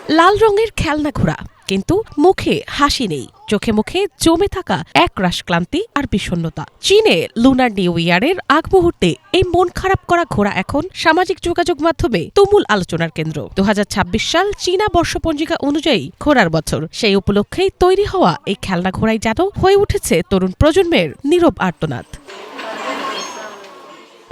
লাল রঙের খেলনা ঘোড়া, কিন্তু মুখে হাসি নেই, চোখে মুখে জমে থাকা একরাশ ক্লান্তি আর বিষণ্ণতা। চীনে লুনার নিউ ইয়ারের আগ মুহূর্তে এই মন খারাপ করা ঘোড়া এখন সামাজিক যোগাযোগ মাধ্যমে তুমুল আলোচনার কেন্দ্র। ২০২৬ সাল চীনা বর্ষপঞ্জিকা অনুযায়ী ঘোড়ার বছর। সেই উপলক্ষেই তৈরি হওয়া এই খেলনা ঘোড়াই যেন হয়ে উঠেছে তরুণ প্রজন্মের নীরব আর্তনাদ।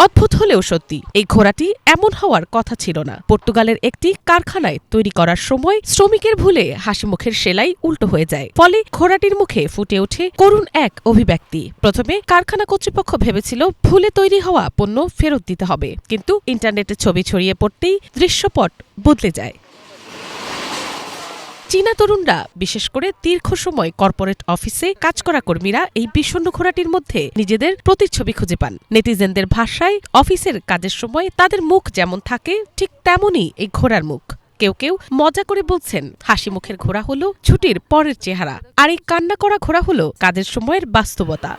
অদ্ভুত হলেও সত্যি, এই ঘোড়াটি এমন হওয়ার কথা ছিল না। পর্তুগালের একটি কারখানায় তৈরি করার সময় শ্রমিকের ভুলে হাসিমুখের সেলাই উল্টো হয়ে যায়। ফলে ঘোড়াটির মুখে ফুটে ওঠে করুণ এক অভিব্যক্তি। প্রথমে কারখানা কর্তৃপক্ষ ভেবেছিল ভুলে তৈরি হওয়া পণ্য ফেরত দিতে হবে, কিন্তু ইন্টারনেটে ছবি ছড়িয়ে পড়তেই দৃশ্যপট বদলে যায়। চীনা তরুণরা, বিশেষ করে দীর্ঘ সময় কর্পোরেট অফিসে কাজ করা কর্মীরা এই বিষণ্ণ ঘোড়াটির মধ্যে নিজেদের প্রতিচ্ছবি খুঁজে পান। নেটিজেনদের ভাষায়, অফিসের কাজের সময় তাদের মুখ যেমন থাকে ঠিক তেমনই এই ঘোড়ার মুখ। কেউ কেউ মজা করে বলছেন, হাসি মুখের ঘোড়া হলো ছুটির পরের চেহারা, আর এই কান্না করা ঘোড়া হলো কাজের সময়ের বাস্তবতা।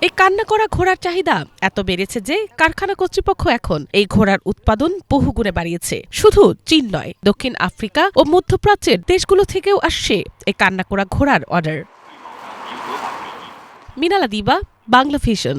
এই কান্না করা ঘোড়ার চাহিদা এত বেড়েছে যে কারখানা কর্তৃপক্ষ এখন এই ঘোড়ার উৎপাদন বহুগুণে বাড়িয়েছে। শুধু চীন নয়, দক্ষিণ আফ্রিকা ও মধ্যপ্রাচ্যের দেশগুলো থেকেও আসছে এই কান্না করা ঘোড়ার অর্ডার। মিনালা দিবা, বাংলা ভিশন।